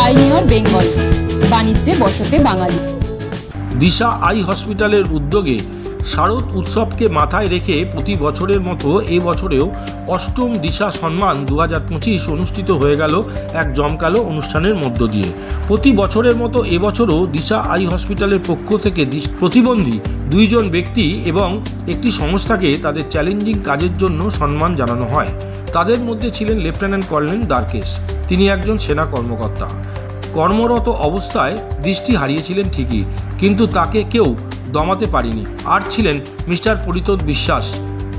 Pioneer Bengal, বাণিজ্যে বসতে বাঙালি। দিশা I হসপিটালের উদ্যোগে শারদ উৎসবকে মাথায় রেখে প্রতি বছরের মতো এবছরেও অষ্টম দিশা সম্মান 2025 অনুষ্ঠিত হয়ে গেল এক জমকালো অনুষ্ঠানের মধ্য দিয়ে। প্রতি বছরের মতো এবছরও দিশা আই হসপিটালের পক্ষ থেকে প্রতিবন্ধী 2 জন ব্যক্তি এবং একটি সংস্থাকে তাদের চ্যালেঞ্জিং কাজের জন্য সম্মান জানানো হয়। তাদের মধ্যে ছিলেন লেফটেন্যান্ট কর্নেল দ্বারকেশ। তিনি একজন সেনা কর্মকর্তা। কর্মরত অবস্থায় দৃষ্টি হারিয়েছিলেন ঠিকই, কিন্তু তাকে কেউ দমাতে পারেনি। আর ছিলেন মিস্টার পরিতোষ বিশ্বাস।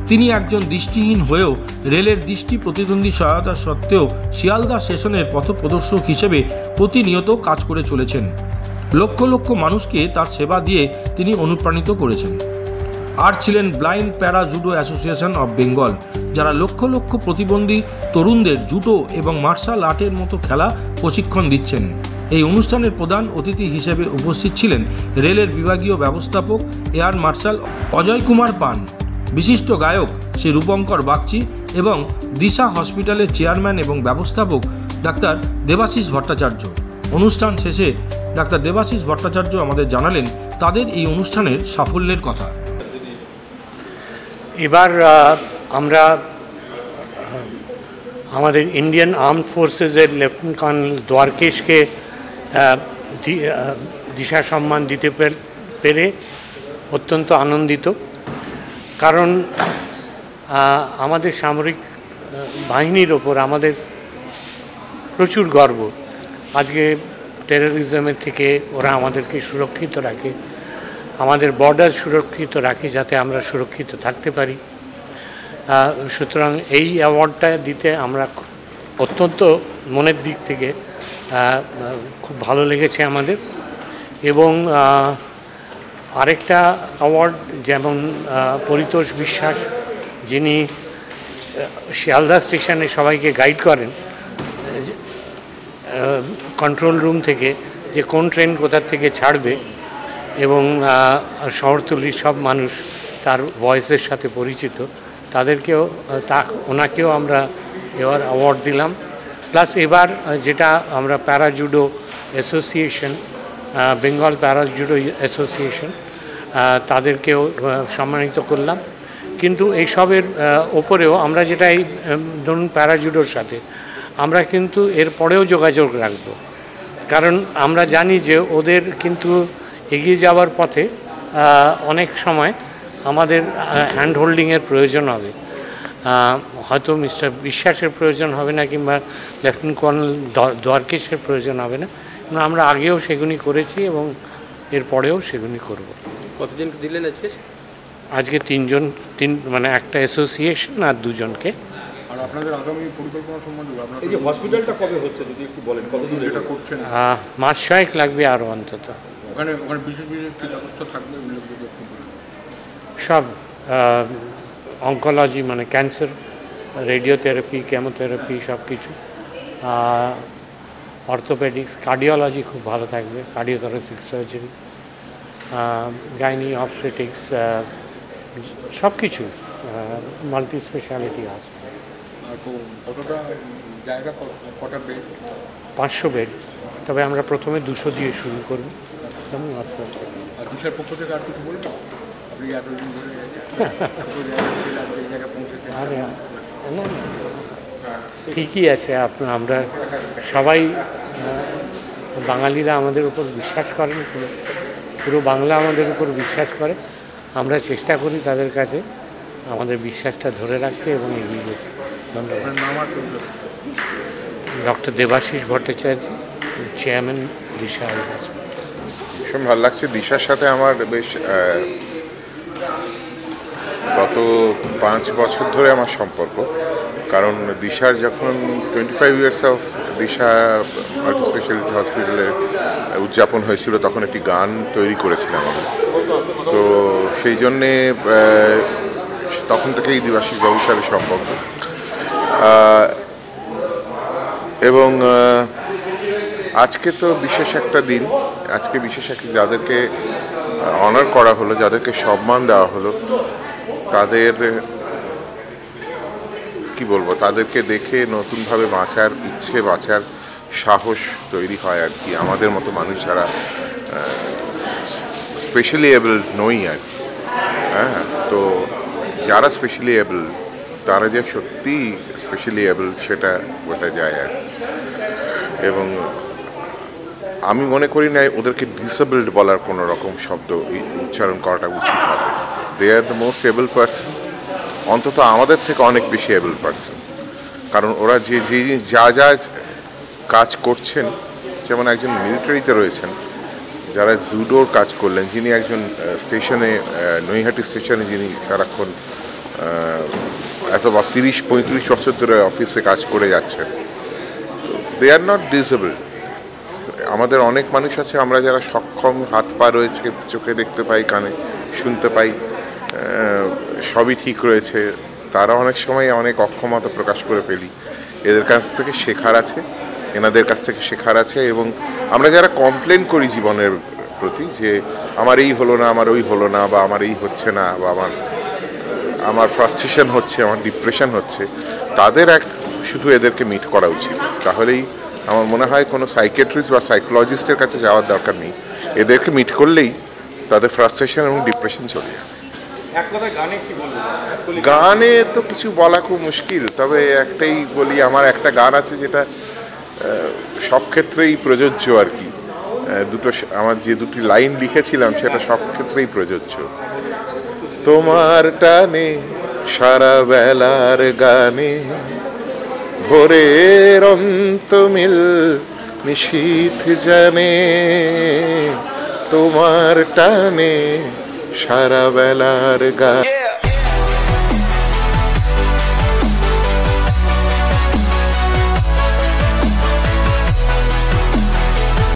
তিনি একজন দৃষ্টিহীন হয়েও রেলের দৃষ্টি প্রতিদ্বন্দ্বী সহায়তা সত্ত্বেও শিয়ালদা স্টেশনের পথপ্রদর্শক হিসেবে প্রতিনিয়ত কাজ করে চলেছেন। লক্ষ লক্ষ মানুষকে তার সেবা দিয়ে তিনি অনুপ্রাণিত করেছেন। আর ছিলেন ব্লাইন্ড প্যারা জুডো অ্যাসোসিয়েশন অব বেঙ্গল, যারা লক্ষ লক্ষ প্রতিবন্ধী তরুণদের জুডো এবং মার্শাল আর্টের মতো খেলা প্রশিক্ষণ দিচ্ছেন। এই অনুষ্ঠানের প্রধান অতিথি হিসেবে উপস্থিত ছিলেন রেলের বিভাগীয় ব্যবস্থাপক এয়ার মার্শাল অজয় কুমার পান, বিশিষ্ট গায়ক শ্রী রূপঙ্কর বাগচি এবং দিশা হসপিটালের চেয়ারম্যান এবং ব্যবস্থাপক ডাক্তার দেবাশিস ভট্টাচার্য। অনুষ্ঠান শেষে ডাক্তার দেবাশিস ভট্টাচার্য আমাদের জানালেন তাদের এই অনুষ্ঠানের সাফল্যের কথা। এবার আমরা আমাদের ইন্ডিয়ান আর্মড ফোর্সেসের লেফটেন্যান্ট কর্নেল দ্বারকেশকে দিশা সম্মান দিতে পেরে অত্যন্ত আনন্দিত। কারণ আমাদের সামরিক বাহিনীর ওপর আমাদের প্রচুর গর্ব। আজকে টেররিজমের থেকে ওরা আমাদেরকে সুরক্ষিত রাখে, আমাদের বর্ডার সুরক্ষিত রাখে যাতে আমরা সুরক্ষিত থাকতে পারি। সুতরাং এই অ্যাওয়ার্ডটা দিতে আমরা অত্যন্ত মনের দিক থেকে খুব ভালো লেগেছে আমাদের। এবং আরেকটা অ্যাওয়ার্ড যেমন পরিতোষ বিশ্বাস, যিনি শিয়ালদা স্টেশনে সবাইকে গাইড করেন কন্ট্রোল রুম থেকে, যে কোন ট্রেন কোথার থেকে ছাড়বে, এবং শহরতলির সব মানুষ তার ভয়েসের সাথে পরিচিত, তাদেরকেও ওনাকেও আমরা এবার অ্যাওয়ার্ড দিলাম। প্লাস এবার যেটা আমরা প্যারা জুডো অ্যাসোসিয়েশন, বেঙ্গল প্যারা জুডো অ্যাসোসিয়েশন, তাদেরকেও সম্মানিত করলাম। কিন্তু এইসবের ওপরেও আমরা যেটা এই ধরুন প্যারা জুডোর সাথে আমরা কিন্তু এর পরেও যোগাযোগ রাখব, কারণ আমরা জানি যে ওদের কিন্তু এগিয়ে যাওয়ার পথে অনেক সময় আমাদের হ্যান্ড হোল্ডিংয়ের প্রয়োজন হবে। হয়তো মিস্টার বিশ্বাসের প্রয়োজন হবে না, কিংবা লেফটেন্যান্ট কর্নেল দ্বারকেশের প্রয়োজন হবে না, কিন্তু আমরা আগেও সেগুলি করেছি এবং এরপরেও সেগুলি করব। কতজনকে দিলেন আজকে? আজকে 3 জন, মানে একটা অ্যাসোসিয়েশন আর 2 জনকে। আর আপনাদের আগামী পরিকল্পনা সম্বন্ধে এই যে হসপিটালটা কবে হচ্ছে যদি একটু বলেন, কতদূর এটা করছেন? মাস 6 লাগবে আরও অন্তত। ওখানে বিশেষ বিশেষ কী ব্যবস্থা থাকবে? সব অঙ্কোলজি মানে ক্যান্সার, রেডিওথেরাপি, কেমোথেরাপি সব কিছু, অর্থোপেডিক্স, কার্ডিওলজি খুব ভালো থাকবে, কার্ডিওথোরাসিক সার্জারি, গাইনি অবস্টেটিক্স, সব কিছু মাল্টি স্পেশালিটি হসপিটাল। কতটা জায়গা, কটা বেড? 500 বেড, তবে আমরা প্রথমে 200 দিয়ে শুরু করব এবং আস্তে আস্তে। আর দিশার পক্ষ থেকে আর কিছু বলবেন? আপনি এতদিন ধরে আরে ঠিকই আছে, আমরা সবাই বাঙালিরা আমাদের উপর বিশ্বাস করেন, পুরো বাংলা আমাদের উপর বিশ্বাস করে। আমরা চেষ্টা করি তাদের কাছে আমাদের বিশ্বাসটা ধরে রাখতে এবং এগিয়ে যেতে। ধন্যবাদ। ডক্টর দেবাশিস ভট্টাচার্য, চেয়ারম্যান দিশা আই হসপিটাল। ভীষণ ভালো লাগছে। দিশার সাথে আমার বেশ গত 5 বছর ধরে আমার সম্পর্ক। কারণ দিশার যখন 25 years of Disha multi speciality হসপিটালে উদযাপন হয়েছিল, তখন একটি গান তৈরি করেছিলাম আমি। তো সেই জন্যে তখন থেকেই দেবাশিস বাবুর সাথে সম্পর্ক। এবং আজকে তো বিশেষ একটা দিন, আজকে বিশেষ একটা যাদেরকে অনার করা হলো, যাদেরকে সম্মান দেওয়া হলো, তাদের কি বলবো, তাদেরকে দেখে নতুনভাবে বাঁচার ইচ্ছে, বাঁচার সাহস তৈরি হয় আর কি, আমাদের মতো মানুষ যারা স্পেশালি এবল নই আর কি। হ্যাঁ, তো যারা স্পেশালি এবল তারা যে সত্যি স্পেশালি এবল সেটা বোঝা যায় আর কি। এবং আমি মনে করি না ওদেরকে ডিসেবলড বলার কোনো রকম শব্দ উচ্চারণ করাটা উচিত হবে। They are the most able person, অন্তত আমাদের থেকে অনেক বেশি এবল পার্সন। কারণ ওরা যে যা কাজ করছেন, যেমন একজন মিলিটারিতে রয়েছেন যারা জুডোর কাজ করলেন, যিনি একজন স্টেশনে নৈহাটি স্টেশনে যিনি সারাক্ষণ এত 30-35 বছর ধরে অফিসে কাজ করে যাচ্ছেন, দে আর নট ডিসেবল। আমাদের অনেক মানুষ আছে আমরা যারা সক্ষম, হাত পা রয়েছে, চোখে দেখতে পাই, কানে শুনতে পাই, সবই ঠিক রয়েছে, তারা অনেক সময় অনেক অক্ষমতা প্রকাশ করে ফেলি। এদের কাছ থেকে শেখার আছে, এনাদের কাছ থেকে শেখার আছে। এবং আমরা যারা কমপ্লেন করি জীবনের প্রতি যে আমার এই হলো না, আমার ওই হলো না, বা আমার এই হচ্ছে না, বা আমার ফ্রাস্ট্রেশন হচ্ছে, আমার ডিপ্রেশন হচ্ছে, তাদের শুধু এদেরকে মিট করা উচিত। তাহলেই আমার মনে হয় কোনো সাইকিয়াট্রিস্ট বা সাইকোলজিস্টের কাছে যাওয়ার দরকার নেই, এদেরকে মিট করলেই তাদের ফ্রাস্ট্রেশন এবং ডিপ্রেশন চলে যাবে। গানে তো কিছু বলা খুব মুশকিল, তবে একটাই বলি, আমার একটা গান আছে যেটা সব ক্ষেত্রেই প্রযোজ্য আর কি। আমার যে দুটি লাইন লিখেছিলাম সেটা সব ক্ষেত্রেই প্রযোজ্য। তোমার টানে সারা বেলার গানে, ভোরের অন্তমিল নিশীথ জানে, তোমার টানে সারা বেলার গানে।